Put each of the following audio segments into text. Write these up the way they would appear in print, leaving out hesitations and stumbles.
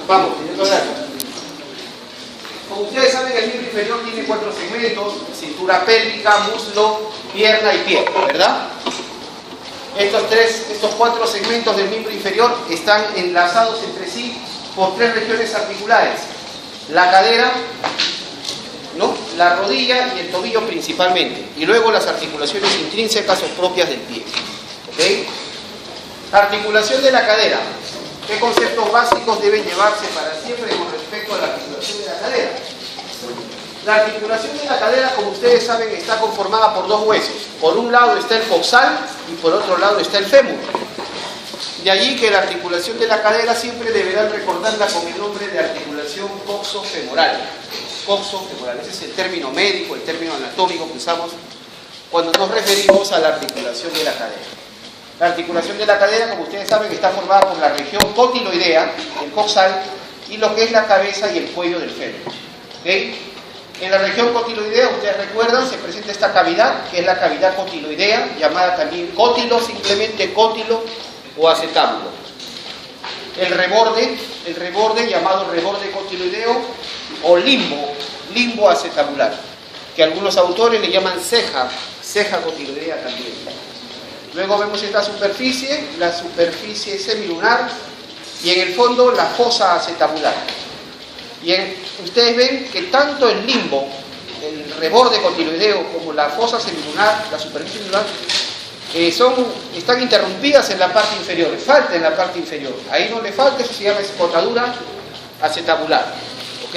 Vamos, señor Horacio. Como ustedes saben, el miembro inferior tiene 4 segmentos: cintura pélvica, muslo, pierna y pie, ¿verdad? Estos 4 segmentos del miembro inferior están enlazados entre sí por 3 regiones articulares: la cadera, ¿no?, la rodilla y el tobillo principalmente, y luego las articulaciones intrínsecas o propias del pie. ¿Ok? Articulación de la cadera. ¿Qué conceptos básicos deben llevarse para siempre con respecto a la articulación de la cadera? La articulación de la cadera, como ustedes saben, está conformada por 2 huesos. Por un lado está el coxal y por otro lado está el fémur. De allí que la articulación de la cadera siempre deberán recordarla con el nombre de articulación coxofemoral. Coxofemoral, ese es el término médico, el término anatómico que usamos cuando nos referimos a la articulación de la cadera. La articulación de la cadera, como ustedes saben, está formada por la región cotiloidea, el coxal, y lo que es la cabeza y el cuello del fémur. ¿Okay? En la región cotiloidea, ustedes recuerdan, se presenta esta cavidad, que es la cavidad cotiloidea, llamada también cótilo, simplemente cótilo o acetábulo. El reborde llamado reborde cotiloideo o limbo acetabular, que algunos autores le llaman ceja cotiloidea también. Luego vemos esta superficie, la superficie semilunar, y en el fondo la fosa acetabular. Y ustedes ven que tanto el limbo, el reborde cotiloideo, como la fosa semilunar, la superficie semilunar, están interrumpidas en la parte inferior, falta en la parte inferior. Ahí donde falta, eso se llama escotadura acetabular. ¿Ok?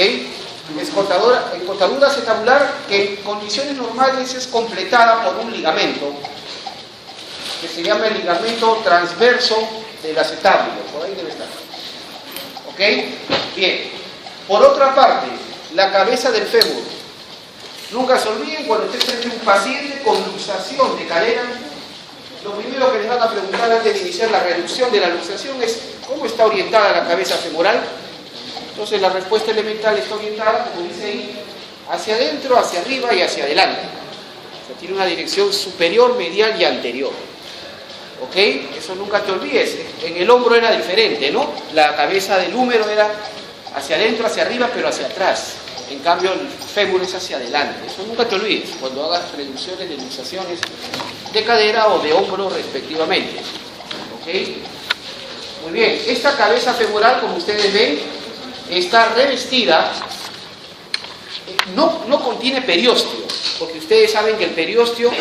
Escotadura acetabular que en condiciones normales es completada por un ligamento que se llama el ligamento transverso del acetábulo. Por ahí debe estar. ¿Ok? Bien. Por otra parte, la cabeza del fémur. Nunca se olviden, cuando usted frente a un paciente con luxación de cadera, lo primero que les van a preguntar antes de iniciar la reducción de la luxación es ¿cómo está orientada la cabeza femoral? Entonces la respuesta elemental está orientada, como dice ahí, hacia adentro, hacia arriba y hacia adelante. O sea, tiene una dirección superior, medial y anterior. ¿Ok? Eso nunca te olvides. En el hombro era diferente, ¿no? La cabeza del húmero era hacia adentro, hacia arriba, pero hacia atrás. En cambio, el fémur es hacia adelante. Eso nunca te olvides cuando hagas reducciones de luxaciones de cadera o de hombro respectivamente. ¿Ok? Muy bien. Esta cabeza femoral, como ustedes ven, está revestida, no contiene periósteo, porque ustedes saben que el periósteo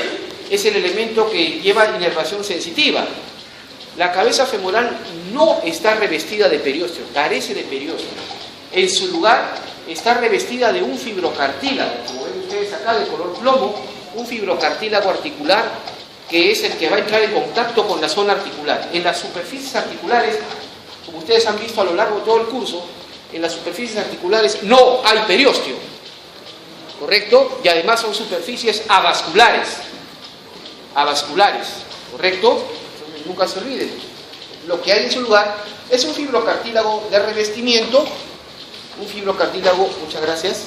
es el elemento que lleva inervación sensitiva. La cabeza femoral no está revestida de periósteo, carece de periósteo. En su lugar está revestida de un fibrocartílago, como ven ustedes acá, de color plomo, un fibrocartílago articular que es el que va a entrar en contacto con la zona articular. En las superficies articulares, como ustedes han visto a lo largo de todo el curso, en las superficies articulares no hay periósteo, ¿correcto? Y además son superficies avasculares, ¿correcto? Nunca se olviden. Lo que hay en su lugar es un fibrocartílago de revestimiento, muchas gracias,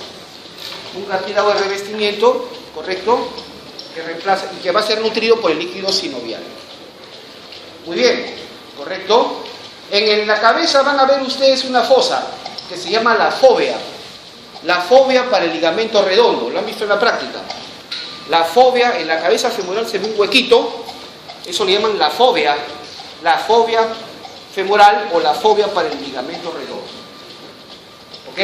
un cartílago de revestimiento, ¿correcto?, que reemplaza y que va a ser nutrido por el líquido sinovial. Muy bien, ¿correcto? En la cabeza van a ver ustedes una fosa que se llama la fóvea. La fóvea para el ligamento redondo, lo han visto en la práctica. La fóvea, en la cabeza femoral se ve un huequito, eso le llaman la fóvea femoral o la fóvea para el ligamento redondo. ¿Ok?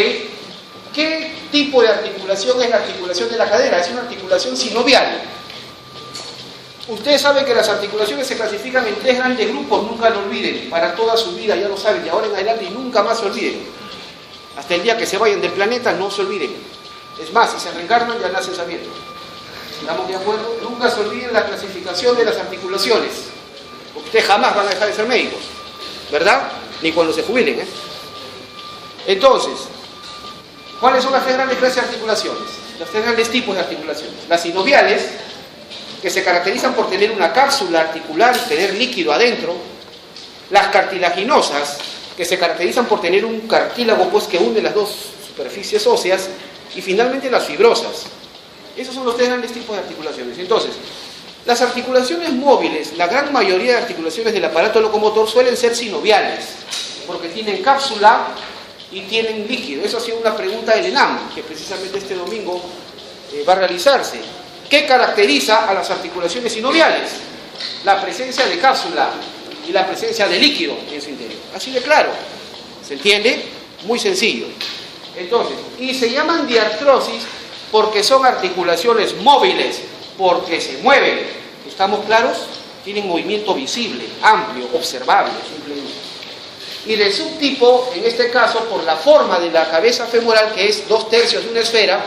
¿Qué tipo de articulación es la articulación de la cadera? Es una articulación sinovial. Ustedes saben que las articulaciones se clasifican en 3 grandes grupos, nunca lo olviden, para toda su vida, ya lo saben, de ahora en adelante y nunca más se olviden. Hasta el día que se vayan del planeta, no se olviden. Es más, si se reencarnan, ya nacen sabiendo. ¿Estamos de acuerdo? Nunca se olviden la clasificación de las articulaciones, porque ustedes jamás van a dejar de ser médicos, ¿verdad? Ni cuando se jubilen, ¿eh? Entonces, ¿cuáles son las 3 grandes clases de articulaciones? Los 3 grandes tipos de articulaciones. Las sinoviales, que se caracterizan por tener una cápsula articular y tener líquido adentro. Las cartilaginosas, que se caracterizan por tener un cartílago pues, que une las 2 superficies óseas. Y finalmente las fibrosas. Esos son los 3 grandes tipos de articulaciones. Entonces, las articulaciones móviles, la gran mayoría de articulaciones del aparato locomotor suelen ser sinoviales, porque tienen cápsula y tienen líquido. Eso ha sido una pregunta del ENAM, que precisamente este domingo va a realizarse. ¿Qué caracteriza a las articulaciones sinoviales? La presencia de cápsula y la presencia de líquido en su interior. Así de claro. ¿Se entiende? Muy sencillo. Entonces, y se llaman diartrosis porque son articulaciones móviles, porque se mueven. ¿Estamos claros? Tienen movimiento visible, amplio, observable, simplemente. Y de subtipo, en este caso, por la forma de la cabeza femoral, que es 2/3 de una esfera,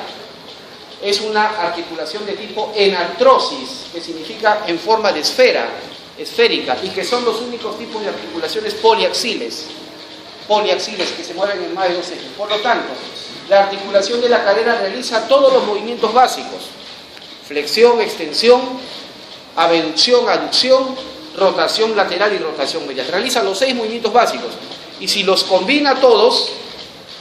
es una articulación de tipo enartrosis, que significa en forma de esfera, esférica, y que son los únicos tipos de articulaciones poliaxiles que se mueven en más de 2 ejes. Por lo tanto, la articulación de la cadera realiza todos los movimientos básicos: flexión, extensión, abducción, aducción, rotación lateral y rotación medial. Realiza los 6 movimientos básicos, y si los combina todos,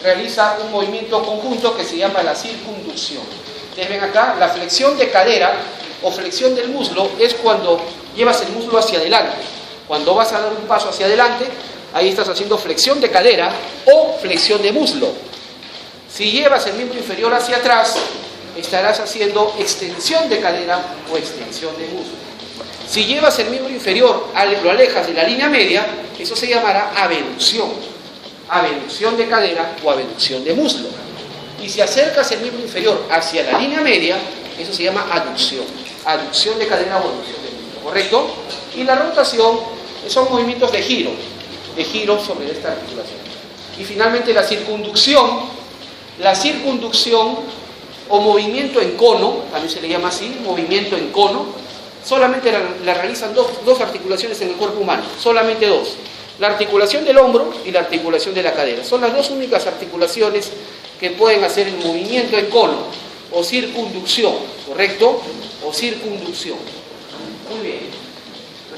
realiza un movimiento conjunto que se llama la circunducción. Ustedes ven acá, la flexión de cadera o flexión del muslo es cuando llevas el muslo hacia adelante. Cuando vas a dar un paso hacia adelante, ahí estás haciendo flexión de cadera o flexión de muslo. Si llevas el miembro inferior hacia atrás, estarás haciendo extensión de cadera o extensión de muslo. Si llevas el miembro inferior, lo alejas de la línea media, eso se llamará abducción. Abducción de cadera o abducción de muslo. Y si acercas el miembro inferior hacia la línea media, eso se llama aducción. Aducción de cadera o aducción de muslo, ¿correcto? Y la rotación son movimientos de giro sobre esta articulación. Y finalmente la circunducción o movimiento en cono, también se le llama así, movimiento en cono, solamente la realizan dos articulaciones en el cuerpo humano, solamente 2. La articulación del hombro y la articulación de la cadera. Son las 2 únicas articulaciones que pueden hacer el movimiento en cono o circunducción, ¿correcto? O circunducción. Muy bien.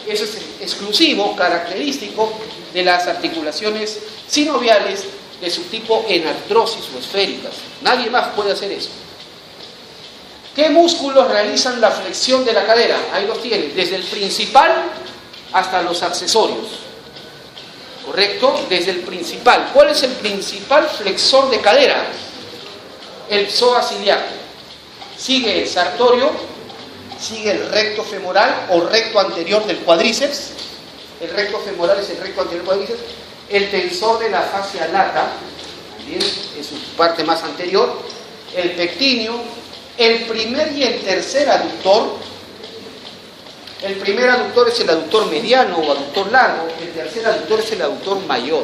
Eso es exclusivo, característico de las articulaciones sinoviales de subtipo enartrosis o esféricas. Nadie más puede hacer eso. ¿Qué músculos realizan la flexión de la cadera? Ahí los tienen, desde el principal hasta los accesorios. ¿Correcto? Desde el principal. ¿Cuál es el principal flexor de cadera? El psoas ilíaco. Sigue el sartorio, sigue el recto femoral o recto anterior del cuádriceps. El recto femoral es el recto anterior del cuádriceps. El tensor de la fascia lata, ¿bien?, en su parte más anterior. El pectíneo. El primer y el tercer aductor. El primer aductor es el aductor mediano o aductor largo. El tercer aductor es el aductor mayor.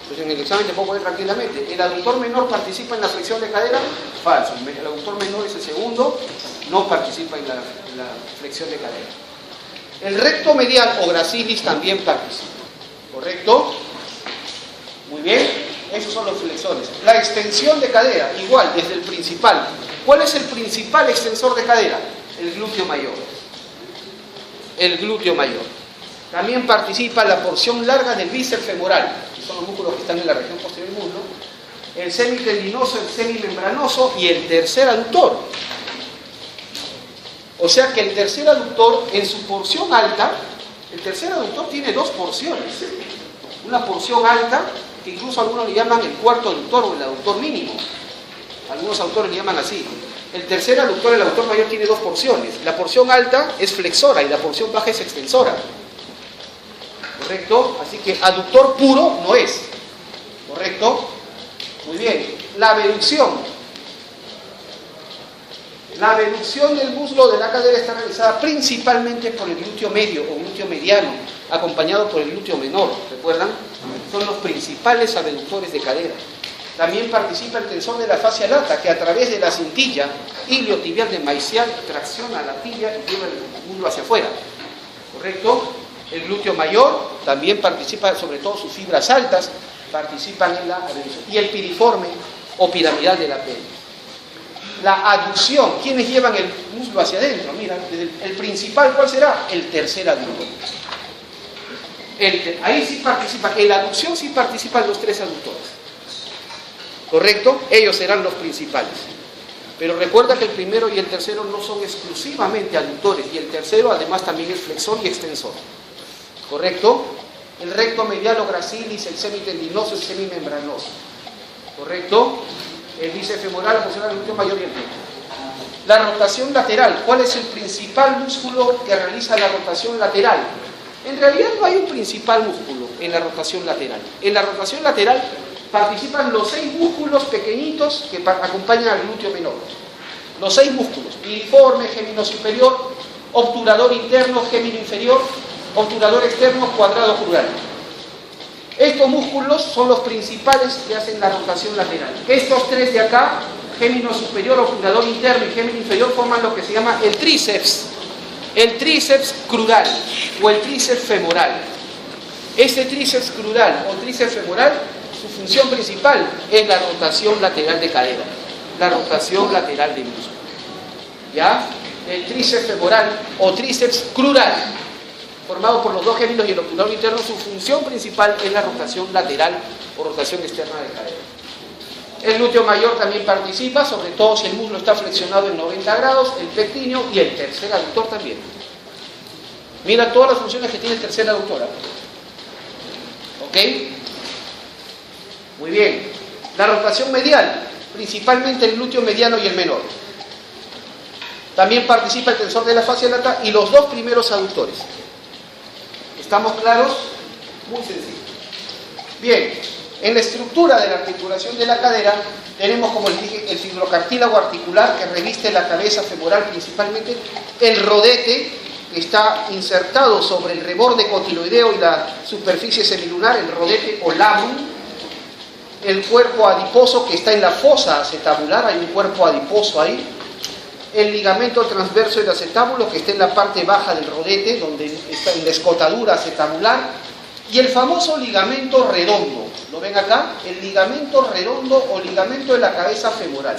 Entonces en el examen te puedo poner tranquilamente. ¿El aductor menor participa en la flexión de cadera? Falso. El aductor menor es el segundo, no participa en la flexión de cadera. El recto medial o gracilis también participa. ¿Correcto? Muy bien. Esos son los flexores. La extensión de cadera, igual, desde el principal. ¿Cuál es el principal extensor de cadera? El glúteo mayor. El glúteo mayor. También participa la porción larga del bíceps femoral, que son los músculos que están en la región posterior del muslo, el semitendinoso, el semimembranoso y el tercer aductor. O sea que el tercer aductor, en su porción alta, el tercer aductor tiene 2 porciones. Una porción alta, que incluso algunos le llaman el cuarto aductor o el aductor mínimo. Algunos autores le llaman así. El tercer aductor, el aductor mayor, tiene 2 porciones. La porción alta es flexora y la porción baja es extensora. ¿Correcto? Así que aductor puro no es. ¿Correcto? Muy bien. La abducción. La abducción del muslo de la cadera está realizada principalmente por el glúteo medio o glúteo mediano, acompañado por el glúteo menor. ¿Recuerdan? Son los principales abductores de cadera. También participa el tensor de la fascia lata, que a través de la cintilla iliotibial de maicial tracciona la tibia y lleva el muslo hacia afuera. ¿Correcto? El glúteo mayor también participa, sobre todo sus fibras altas, participan en la abducción. Y el piriforme o piramidal de la pelvis. La aducción, ¿quiénes llevan el muslo hacia adentro? Mira, el principal, ¿cuál será? El tercer aductor. Ahí sí participa, en la aducción sí participan los 3 aductores. ¿Correcto? Ellos serán los principales. Pero recuerda que el primero y el tercero no son exclusivamente aductores, y el tercero además también es flexor y extensor. ¿Correcto? el recto medialo gracilis, el semitendinoso, el semimembranoso. ¿Correcto? El bíceps femoral, la posición del glúteo mayor y el pecho. La rotación lateral. ¿Cuál es el principal músculo que realiza la rotación lateral? En realidad no hay un principal músculo en la rotación lateral. En la rotación lateral participan los 6 músculos pequeñitos que acompañan al glúteo menor. Los 6 músculos: piriforme, gémino superior, obturador interno, gémino inferior, obturador externo, cuadrado crural. Estos músculos son los principales que hacen la rotación lateral. Estos 3 de acá, gémino superior, obturador interno y gémino inferior, forman lo que se llama el tríceps crural o el tríceps femoral. Este tríceps crural o tríceps femoral, su función principal es la rotación lateral de cadera, la rotación lateral de músculo. ¿Ya? El tríceps femoral o tríceps crural, formado por los 2 géminos y el obturador interno, su función principal es la rotación lateral o rotación externa de cadera. El glúteo mayor también participa, sobre todo si el muslo está flexionado en 90 grados, el pectíneo y el tercer aductor también. Mira todas las funciones que tiene el tercer aductor. ¿Ok? Muy bien. La rotación medial, principalmente el glúteo mediano y el menor. También participa el tensor de la fascia lata y los 2 primeros aductores. ¿Estamos claros? Muy sencillo. Bien, en la estructura de la articulación de la cadera tenemos, como les dije, el fibrocartílago articular que reviste la cabeza femoral principalmente, el rodete que está insertado sobre el reborde cotiloideo y la superficie semilunar, el rodete o labrum, el cuerpo adiposo que está en la fosa acetabular, hay un cuerpo adiposo ahí, el ligamento transverso del acetábulo que está en la parte baja del rodete, donde está en la escotadura acetabular, y el famoso ligamento redondo. ¿Lo ven acá? El ligamento redondo o ligamento de la cabeza femoral.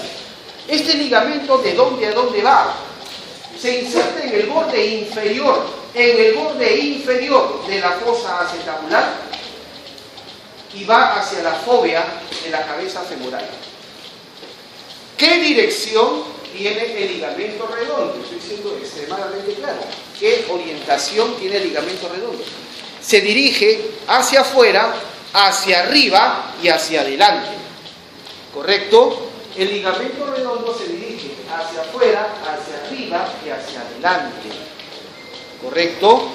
Este ligamento, ¿de dónde a dónde va? Se inserta en el borde inferior, de la fosa acetabular y va hacia la fóvea de la cabeza femoral. ¿Qué dirección tiene el ligamento redondo? Estoy siendo extremadamente claro. ¿Qué orientación tiene el ligamento redondo? Se dirige hacia afuera, hacia arriba y hacia adelante. ¿Correcto? El ligamento redondo se dirige hacia afuera, hacia arriba y hacia adelante. ¿Correcto?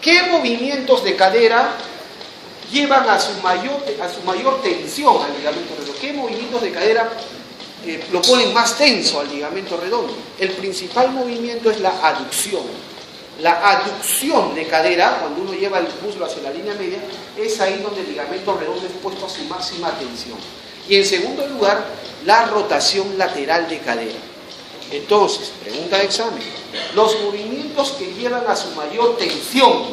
¿Qué movimientos de cadera llevan a su mayor tensión al ligamento redondo? ¿Qué movimientos de cadera lo ponen más tenso al ligamento redondo? El principal movimiento es la aducción. La aducción de cadera, cuando uno lleva el muslo hacia la línea media, es ahí donde el ligamento redondo es puesto a su máxima tensión. Y en segundo lugar, la rotación lateral de cadera. Entonces, pregunta de examen, los movimientos que llevan a su mayor tensión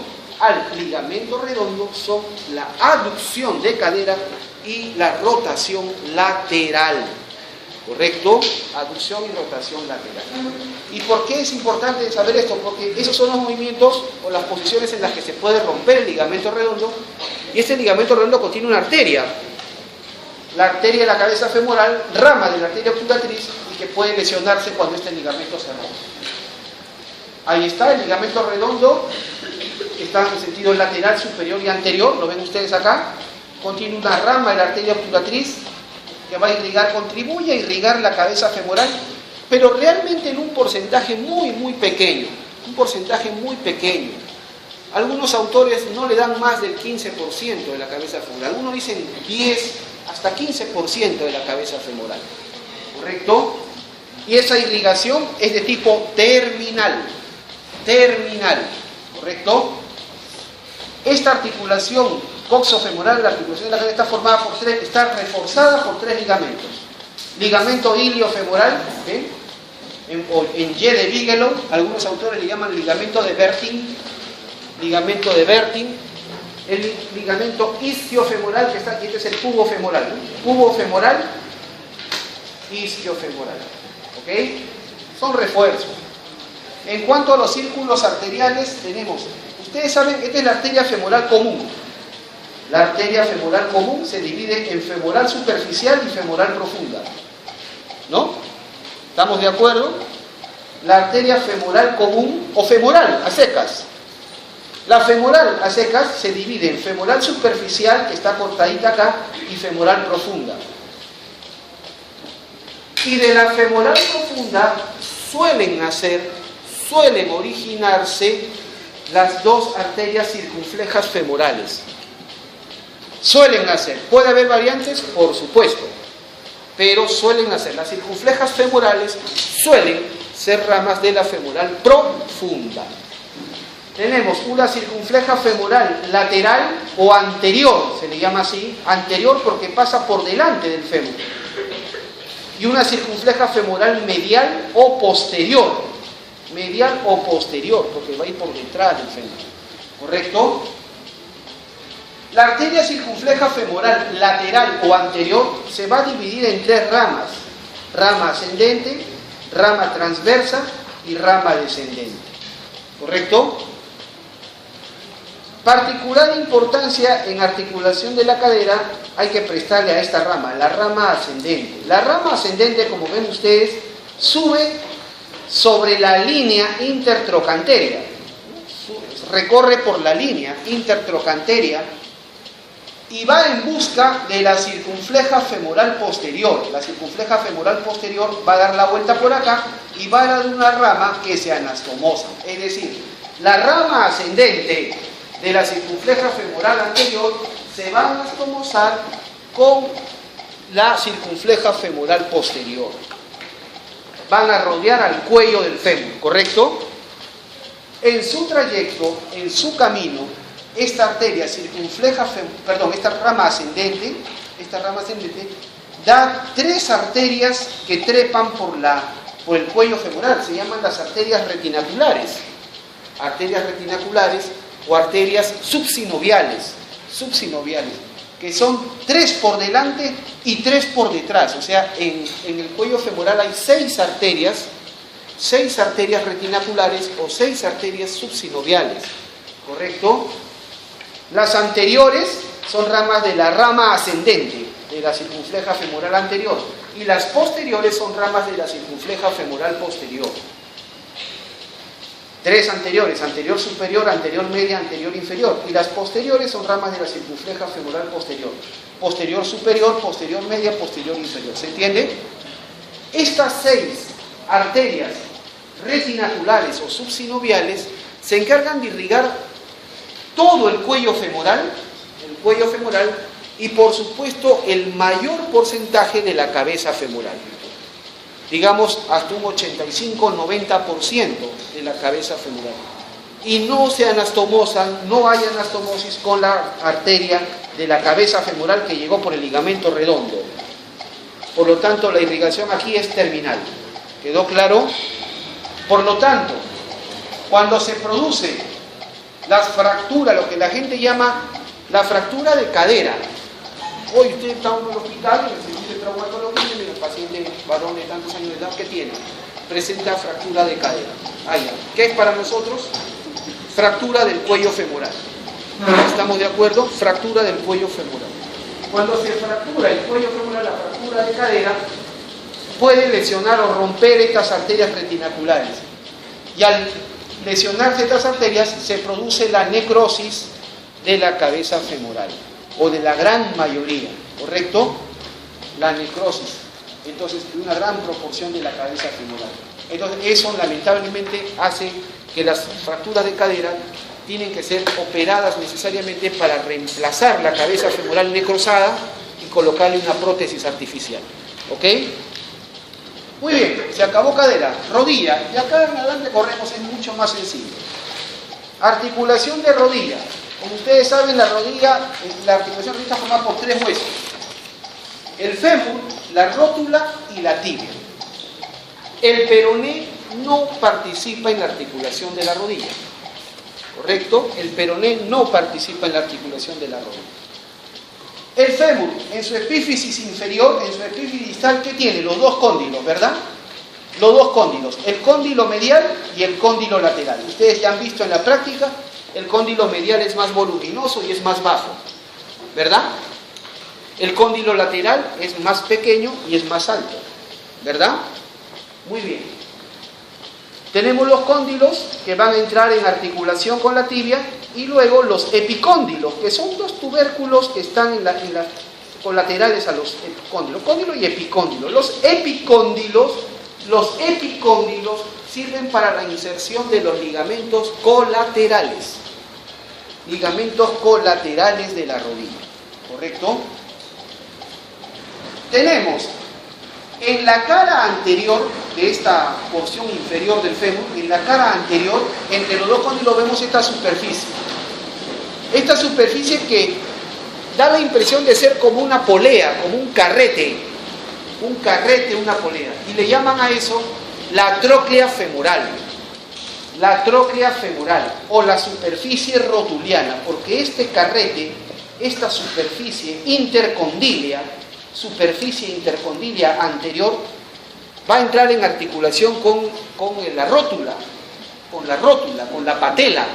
al ligamento redondo son la aducción de cadera y la rotación lateral. ¿Correcto? Aducción y rotación lateral. ¿Y por qué es importante saber esto? Porque esos son los movimientos o las posiciones en las que se puede romper el ligamento redondo, y este ligamento redondo contiene una arteria. La arteria de la cabeza femoral, rama de la arteria obturatriz, y que puede lesionarse cuando este ligamento se rompe. Ahí está el ligamento redondo, está en sentido lateral, superior y anterior, lo ven ustedes acá. Contiene una rama de la arteria obturatriz que va a irrigar, contribuye a irrigar la cabeza femoral, pero realmente en un porcentaje muy pequeño, Algunos autores no le dan más del 15% de la cabeza femoral, algunos dicen 10 hasta 15% de la cabeza femoral, ¿correcto? Y esa irrigación es de tipo terminal, ¿correcto? Esta articulación coxofemoral, la articulación de la cadera, está reforzada por 3 ligamentos. Ligamento iliofemoral, ¿ven? En Y de Bigelow, algunos autores le llaman ligamento de Bertin, el ligamento isquiofemoral que está aquí, este es el cubo femoral, isquiofemoral, ¿ok? Son refuerzos. En cuanto a los círculos arteriales, tenemos, ustedes saben, esta es la arteria femoral común. La arteria femoral común se divide en femoral superficial y femoral profunda, ¿no? ¿Estamos de acuerdo? La arteria femoral común, o femoral, a secas, La femoral a secas se divide en femoral superficial, que está cortadita acá, y femoral profunda. Y de la femoral profunda suelen originarse las dos arterias circunflejas femorales. Suelen nacer. ¿Puede haber variantes? Por supuesto. Pero suelen nacer. Las circunflejas femorales suelen ser ramas de la femoral profunda. Tenemos una circunfleja femoral lateral o anterior, se le llama así, anterior porque pasa por delante del fémur. Y una circunfleja femoral medial o posterior. Medial o posterior, porque va a ir por detrás del fémur. ¿Correcto? La arteria circunfleja femoral lateral o anterior se va a dividir en tres ramas. Rama ascendente, rama transversa y rama descendente. ¿Correcto? Particular importancia en articulación de la cadera hay que prestarle a esta rama, la rama ascendente. La rama ascendente, como ven ustedes, sube sobre la línea intertrocanteria. Recorre por la línea intertrocanteria y va en busca de la circunfleja femoral posterior. La circunfleja femoral posterior va a dar la vuelta por acá y va a dar una rama que se anastomosa. Es decir, la rama ascendente de la circunfleja femoral anterior se va a anastomosar con la circunfleja femoral posterior. Van a rodear al cuello del fémur, ¿correcto? En su trayecto, en su camino, esta arteria circunfleja, esta rama ascendente da tres arterias que trepan por el cuello femoral. Se llaman las arterias retinaculares. Arterias retinaculares o arterias subsinoviales, que son tres por delante y tres por detrás. O sea, en el cuello femoral hay seis arterias retinaculares o seis arterias subsinoviales, ¿correcto? Las anteriores son ramas de la rama ascendente de la circunfleja femoral anterior y las posteriores son ramas de la circunfleja femoral posterior. Tres anteriores, anterior superior, anterior media, anterior inferior, y las posteriores son ramas de la circunfleja femoral posterior. Posterior superior, posterior media, posterior inferior. ¿Se entiende? Estas seis arterias retinaculares o subsinoviales se encargan de irrigar todo el cuello femoral y por supuesto el mayor porcentaje de la cabeza femoral. Digamos hasta un 85-90% de la cabeza femoral. Y no se anastomosan, no hay anastomosis con la arteria de la cabeza femoral que llegó por el ligamento redondo. Por lo tanto, la irrigación aquí es terminal. ¿Quedó claro? Por lo tanto, cuando se produce la fractura, lo que la gente llama la fractura de cadera. Hoy usted está en el hospital, en el servicio de traumatología, y el paciente varón de tantos años de edad, ¿qué tiene? Presenta fractura de cadera. ¿Qué es para nosotros? Fractura del cuello femoral. ¿Estamos de acuerdo? Fractura del cuello femoral. Cuando se fractura el cuello femoral, la fractura de cadera, puede lesionar o romper estas arterias retinaculares. Y al lesionarse estas arterias, se produce la necrosis de la cabeza femoral, o de la gran mayoría, ¿correcto? La necrosis, entonces, de una gran proporción de la cabeza femoral. Entonces, eso lamentablemente hace que las fracturas de cadera tienen que ser operadas necesariamente para reemplazar la cabeza femoral necrosada y colocarle una prótesis artificial. ¿Ok? Muy bien, se acabó cadera. Rodilla, y acá en adelante corremos, es mucho más sencillo. Articulación de rodilla. Como ustedes saben, la articulación de rodilla está formada por tres huesos: el fémur, la rótula y la tibia. El peroné no participa en la articulación de la rodilla, ¿correcto? El peroné no participa en la articulación de la rodilla. El fémur, en su epífisis inferior, en su epífisis distal, ¿qué tiene? Los dos cóndilos, ¿verdad? Los dos cóndilos, el cóndilo medial y el cóndilo lateral. Ustedes ya han visto en la práctica, el cóndilo medial es más voluminoso y es más bajo, ¿verdad? El cóndilo lateral es más pequeño y es más alto, ¿verdad? Muy bien. Tenemos los cóndilos que van a entrar en articulación con la tibia Y luego los epicóndilos, que son dos tubérculos que están en las colaterales a los epicóndilos, cóndilo y epicóndilo. Los epicóndilos sirven para la inserción de los ligamentos colaterales. Ligamentos colaterales de la rodilla, ¿correcto? Tenemos en la cara anterior de esta porción inferior del fémur, en la cara anterior, entre los dos cóndilos vemos esta superficie. Esta superficie que da la impresión de ser como una polea, como un carrete, una polea. Y le llaman a eso la tróclea femoral. La tróclea femoral o la superficie rotuliana, porque este carrete, esta superficie intercondilia anterior, va a entrar en articulación con la rótula, con la patela.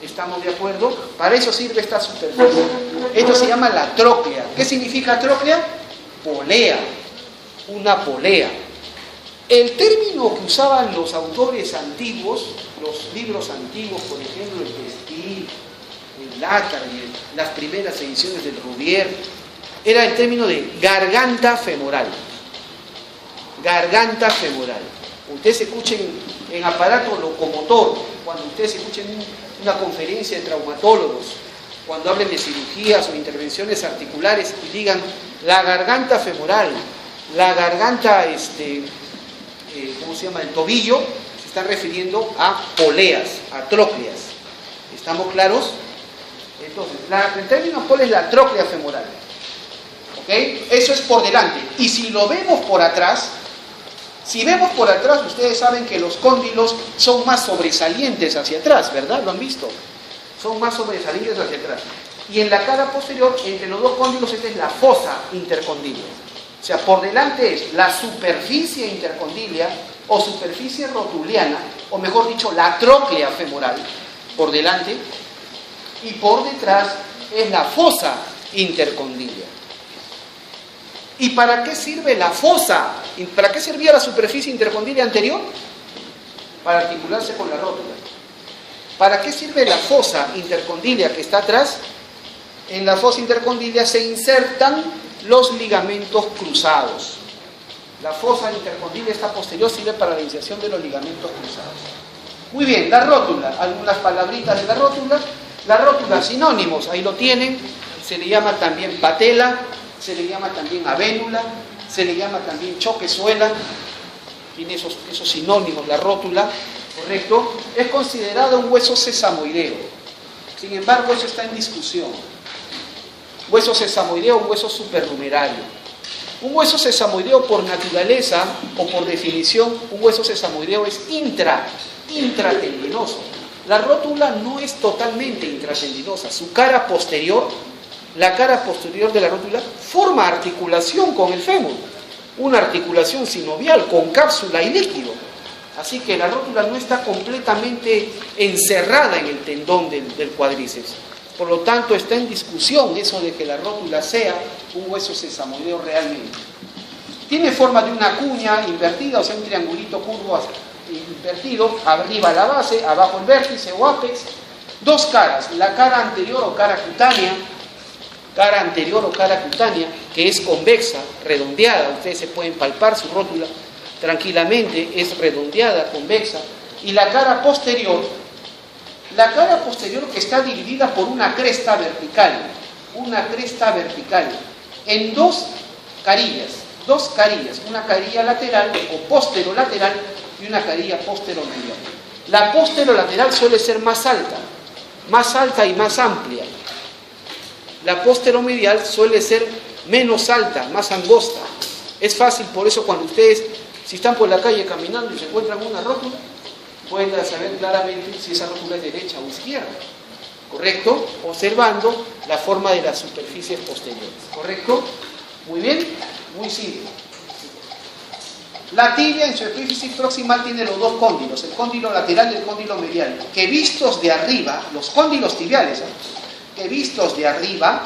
¿Estamos de acuerdo? Para eso sirve esta superficie. Esto se llama la tróclea. ¿Qué significa tróclea? Polea, una polea. El término que usaban los autores antiguos, los libros antiguos, por ejemplo, el Pestil, el Lácar y las primeras ediciones del Rubier, era el término de garganta femoral. Garganta femoral. Ustedes escuchen en aparato locomotor, cuando ustedes escuchen una conferencia de traumatólogos, cuando hablen de cirugías o intervenciones articulares y digan la garganta femoral, la garganta, ¿cómo se llama? El tobillo, se están refiriendo a poleas, a trócleas. ¿Estamos claros? Entonces, el término ¿cuál es la tróclea femoral? ¿Ok? Eso es por delante. Y si lo vemos por atrás, ustedes saben que los cóndilos son más sobresalientes hacia atrás, ¿verdad? ¿Lo han visto? Son más sobresalientes hacia atrás. Y en la cara posterior, entre los dos cóndilos, esta es la fosa intercondilia. O sea, por delante es la superficie intercondilia o superficie rotuliana, o mejor dicho, la tróclea femoral, por delante, y por detrás es la fosa intercondilia. ¿Y para qué sirve la fosa? ¿Para qué servía la superficie intercondilia anterior? Para articularse con la rótula. ¿Para qué sirve la fosa intercondilia que está atrás? En la fosa intercondilia se insertan los ligamentos cruzados. La fosa intercondilia, esta posterior, sirve para la inserción de los ligamentos cruzados. Muy bien, la rótula. Algunas palabritas de la rótula. La rótula, sinónimos, ahí lo tienen. Se le llama también patela, se le llama también avénula, se le llama también choquezuela. Tiene esos sinónimos, la rótula, ¿correcto? Es considerado un hueso sesamoideo. Sin embargo, eso está en discusión. Hueso sesamoideo o un hueso supernumerario. Un hueso sesamoideo por naturaleza o por definición, un hueso sesamoideo es intratendinoso. La rótula no es totalmente intratendinosa. Su cara posterior, la cara posterior de la rótula, forma articulación con el fémur. Una articulación sinovial con cápsula y líquido. Así que la rótula no está completamente encerrada en el tendón del cuádriceps. Por lo tanto, está en discusión eso de que la rótula sea un hueso sesamoideo realmente. Tiene forma de una cuña invertida, o sea, un triangulito curvo invertido, arriba la base, abajo el vértice o ápex. Dos caras, la cara anterior o cara cutánea, que es convexa, redondeada. Ustedes se pueden palpar su rótula tranquilamente, es redondeada, convexa. Y la cara posterior que está dividida por una cresta vertical, en dos carillas, una carilla lateral o posterolateral y una carilla posteromedial. La posterolateral suele ser más alta y más amplia. La posteromedial suele ser menos alta, más angosta. Es fácil, por eso cuando ustedes, si están por la calle caminando y se encuentran una rótula, pueden saber claramente si esa rótula es derecha o izquierda, ¿correcto? Observando la forma de las superficies posteriores, ¿correcto? Muy bien, muy simple. La tibia en su epífisis proximal tiene los dos cóndilos, el cóndilo lateral y el cóndilo medial, que vistos de arriba, los cóndilos tibiales, que vistos de arriba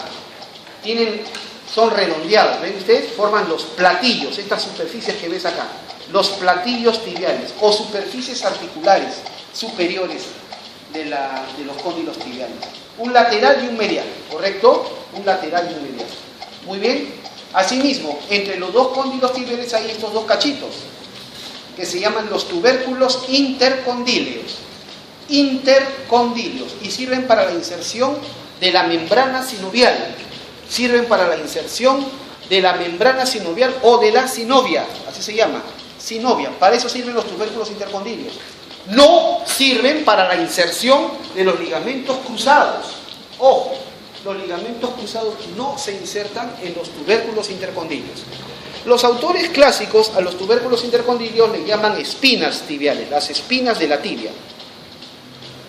son redondeados, ¿ven ustedes? Forman los platillos, estas superficies que ves acá. Los platillos tibiales o superficies articulares superiores de los cóndilos tibiales. Un lateral y un medial, ¿correcto? Un lateral y un medial. Muy bien. Asimismo, entre los dos cóndilos tibiales hay estos dos cachitos, que se llaman los tubérculos intercondíleos. Intercondíleos. Y sirven para la inserción de la membrana sinovial. Sirven para la inserción de la membrana sinovial o de la sinovia. Así se llama. Sinovia. Para eso sirven los tubérculos intercondíleos. No sirven para la inserción de los ligamentos cruzados. Ojo, los ligamentos cruzados no se insertan en los tubérculos intercondíleos. Los autores clásicos a los tubérculos intercondíleos le llaman espinas tibiales, las espinas de la tibia.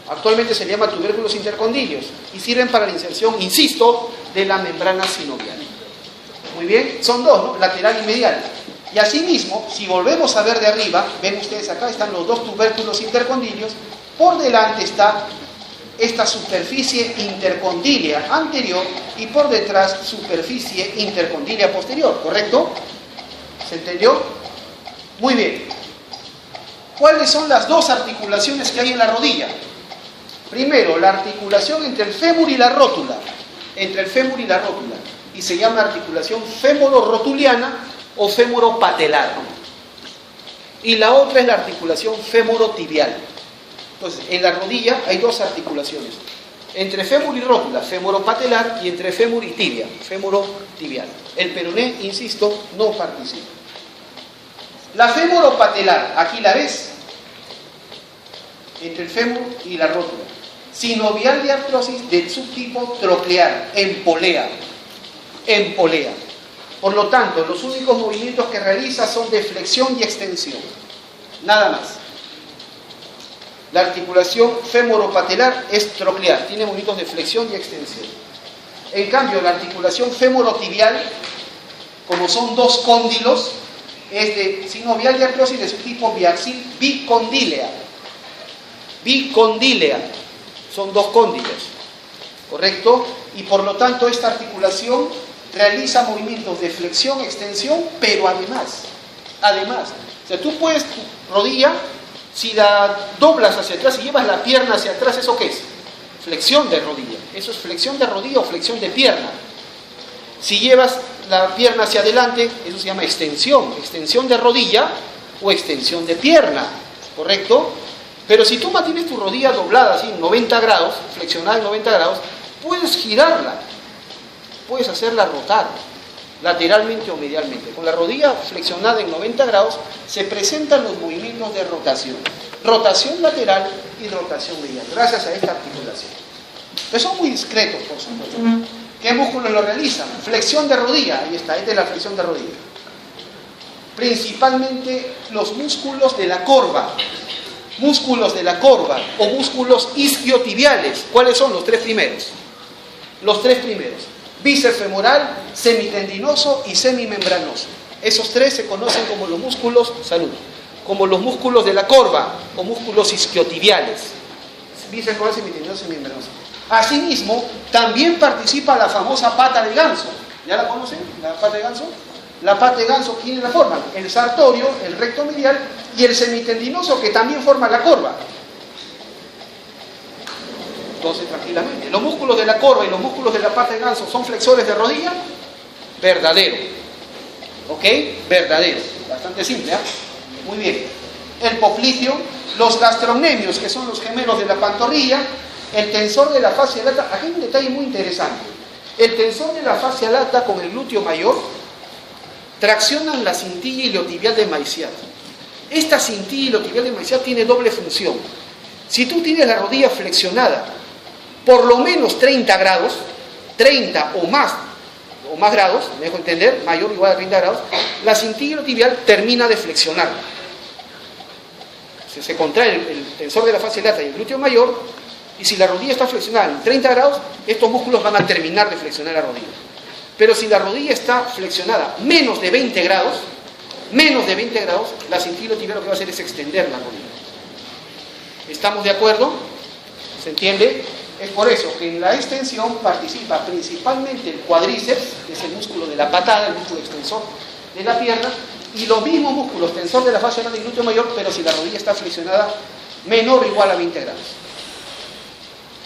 Actualmente se llama tubérculos intercondíleos y sirven para la inserción, insisto, de la membrana sinovial. Muy bien, son dos, ¿no? Lateral y medial. Y asimismo, si volvemos a ver de arriba, ven ustedes acá están los dos tubérculos intercondíleos, por delante está esta superficie intercondílea anterior y por detrás superficie intercondílea posterior, ¿correcto? ¿Se entendió? Muy bien. ¿Cuáles son las dos articulaciones que hay en la rodilla? Primero, la articulación entre el fémur y la rótula. Entre el fémur y la rótula. Y se llama articulación fémoro-rotuliana o fémuro-patelar. Y la otra es la articulación fémuro-tibial. Entonces, en la rodilla hay dos articulaciones. Entre fémur y rótula, fémoro-patelar, y entre fémur y tibia, fémoro-tibial. El peroné, insisto, no participa. La fémoro-patelar, aquí la ves, entre el fémur y la rótula. Sinovial de artrosis del subtipo troclear, en polea. En polea. Por lo tanto, los únicos movimientos que realiza son de flexión y extensión. Nada más. La articulación fémoro-patelar es troclear, tiene movimientos de flexión y extensión. En cambio, la articulación fémoro-tibial, como son dos cóndilos, es de sinovial de artrosis de subtipo bicondílea. Bicondílea. Son dos cóndilos, ¿correcto? Y por lo tanto, esta articulación realiza movimientos de flexión, extensión, pero además, o sea, tú puedes tu rodilla, si la doblas hacia atrás y llevas la pierna hacia atrás, ¿eso qué es? Flexión de rodilla. Eso es flexión de rodilla o flexión de pierna. Si llevas la pierna hacia adelante, eso se llama extensión de rodilla o extensión de pierna, ¿correcto? Pero si tú mantienes tu rodilla doblada así en 90 grados, flexionada en 90 grados, puedes girarla, puedes hacerla rotar lateralmente o medialmente. Con la rodilla flexionada en 90 grados se presentan los movimientos de rotación. Rotación lateral y rotación medial, gracias a esta articulación. Pero son muy discretos, por supuesto. ¿Qué músculos lo realizan? Flexión de rodilla, ahí está, esta es la flexión de rodilla. Principalmente los músculos de la corva. Músculos de la corva o músculos isquiotibiales. ¿Cuáles son los tres primeros? Los tres primeros. Bíceps femoral, semitendinoso y semimembranoso. Esos tres se conocen como los músculos, como los músculos de la corva o músculos isquiotibiales. Bíceps femoral, semitendinoso y semimembranoso. Asimismo, también participa la famosa pata de ganso. ¿Ya la conocen? ¿La pata de ganso? La pata de ganso, ¿quiénes la forman? El sartorio, el recto medial y el semitendinoso, que también forma la corva. Entonces, tranquilamente, los músculos de la corva y los músculos de la pata de ganso son flexores de rodilla. Verdadero. ¿Ok? Verdadero. Bastante simple, ¿eh? Muy bien. El poplicio, los gastrocnemios, que son los gemelos de la pantorrilla, el tensor de la fascia lata. Aquí hay un detalle muy interesante. El tensor de la fascia lata con el glúteo mayor traccionan la cintilla iliotibial de Maiciat. Esta cintilla iliotibial de Maiciat tiene doble función. Si tú tienes la rodilla flexionada por lo menos 30 grados, 30 o más grados, me dejo entender, mayor o igual a 30 grados, la cintilla iliotibial termina de flexionarla. Se contrae el tensor de la fascia lata y el glúteo mayor, y si la rodilla está flexionada en 30 grados, estos músculos van a terminar de flexionar la rodilla. Pero si la rodilla está flexionada menos de 20 grados, la cintilla iliotibial lo que va a hacer es extender la rodilla. ¿Estamos de acuerdo? ¿Se entiende? Es por eso que en la extensión participa principalmente el cuádriceps, que es el músculo de la patada, el músculo extensor de la pierna, y los mismos músculos, tensor de la fascia lata y glúteo mayor, pero si la rodilla está flexionada menor o igual a 20 grados.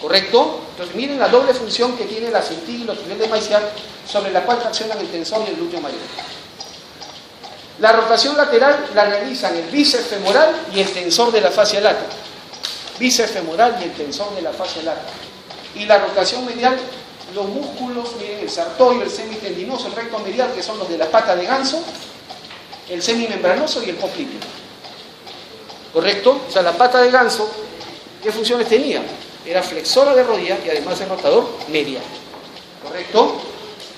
¿Correcto? Entonces miren la doble función que tiene la cintura y los niveles de maicial sobre la cual traccionan el tensor y el glúteo mayor. La rotación lateral la realizan el bíceps femoral y el tensor de la fascia lata. Bíceps femoral y el tensor de la fascia lata. Y la rotación medial, los músculos, miren, el sartorio, el semitendinoso, el recto medial, que son los de la pata de ganso, el semimembranoso y el popliteo. ¿Correcto? O sea, la pata de ganso, ¿qué funciones tenía? Era flexora de rodilla y además el rotador medial. ¿Correcto?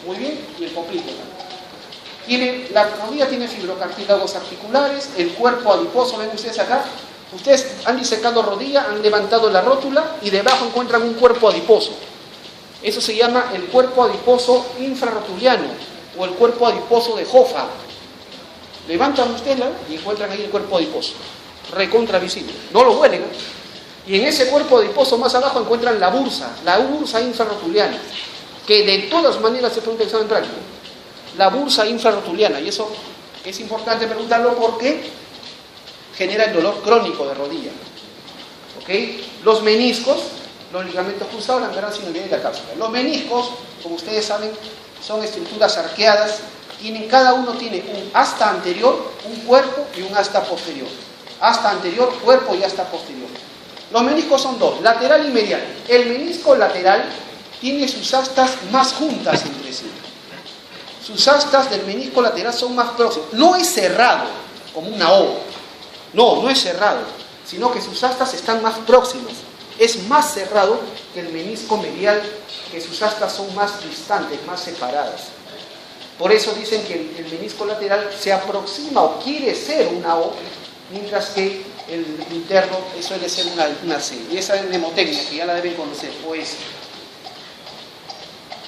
Muy bien. Y el popliteo también. La rodilla tiene fibrocartílagos articulares, el cuerpo adiposo, ven ustedes acá. Ustedes han disecado rodilla, han levantado la rótula y debajo encuentran un cuerpo adiposo. Eso se llama el cuerpo adiposo infrarrotuliano o el cuerpo adiposo de Hoffa. Levantan ustedes y encuentran ahí el cuerpo adiposo, recontra visible. No lo huelen, ¿eh? Y en ese cuerpo adiposo más abajo encuentran la bursa infrarrotuliana, que de todas maneras se puede utilizar en práctica. La bursa infrarrotuliana, y eso es importante preguntarlo porque genera el dolor crónico de rodilla. ¿Okay? Los meniscos, los ligamentos cruzados, la membrana sinovial y la cápsula. Los meniscos, como ustedes saben, son estructuras arqueadas, cada uno tiene un asta anterior, un cuerpo y un asta posterior. Asta anterior, cuerpo y asta posterior. Los meniscos son dos, lateral y medial. El menisco lateral tiene sus astas más juntas entre sí. Sus astas del menisco lateral son más próximas. No es cerrado, como una O. No es cerrado, sino que sus astas están más próximas. Es más cerrado que el menisco medial, que sus astas son más distantes, más separadas. Por eso dicen que el menisco lateral se aproxima o quiere ser una O, mientras que el interno suele ser una C. Y esa es mnemotecnia, que ya la deben conocer, o es.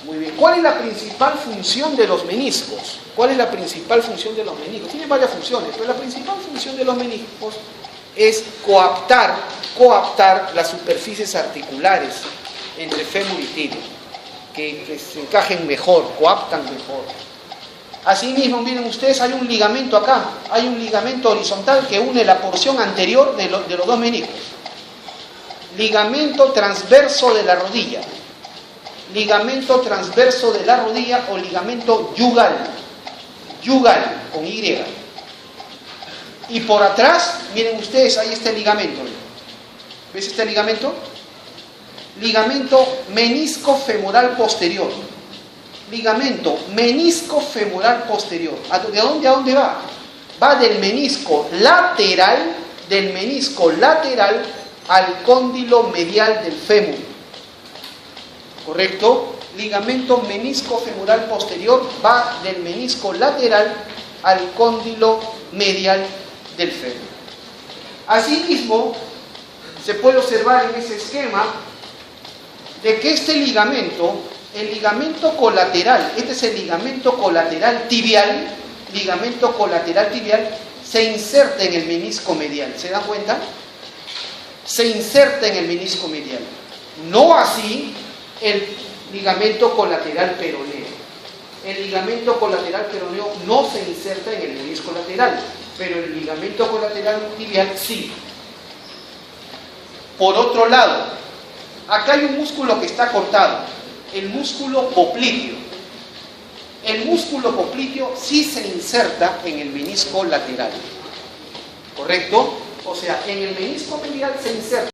Muy bien. ¿Cuál es la principal función de los meniscos? ¿Cuál es la principal función de los meniscos? Tiene varias funciones, pero la principal función de los meniscos es coaptar las superficies articulares entre fémur y tibia, que se encajen mejor, coaptan mejor. Asimismo, miren ustedes, hay un ligamento acá, hay un ligamento horizontal que une la porción anterior de los dos meniscos. Ligamento transverso de la rodilla. Ligamento transverso de la rodilla o ligamento yugal. Yugal, con Y. Y por atrás, miren ustedes, ahí está el ligamento. ¿Ves este ligamento? Ligamento menisco femoral posterior. Ligamento menisco femoral posterior. ¿De dónde a dónde va? Va del menisco lateral al cóndilo medial del fémur. ¿Correcto? Ligamento menisco femoral posterior va del menisco lateral al cóndilo medial del fémur. Asimismo, se puede observar en ese esquema de que este ligamento, el ligamento colateral, este es el ligamento colateral tibial, se inserta en el menisco medial. ¿Se dan cuenta? Se inserta en el menisco medial. No así el ligamento colateral peroneo. El ligamento colateral peroneo no se inserta en el menisco lateral, pero el ligamento colateral tibial sí. Por otro lado, acá hay un músculo que está cortado, el músculo popliteo. El músculo popliteo sí se inserta en el menisco lateral. ¿Correcto? O sea, en el menisco medial se inserta.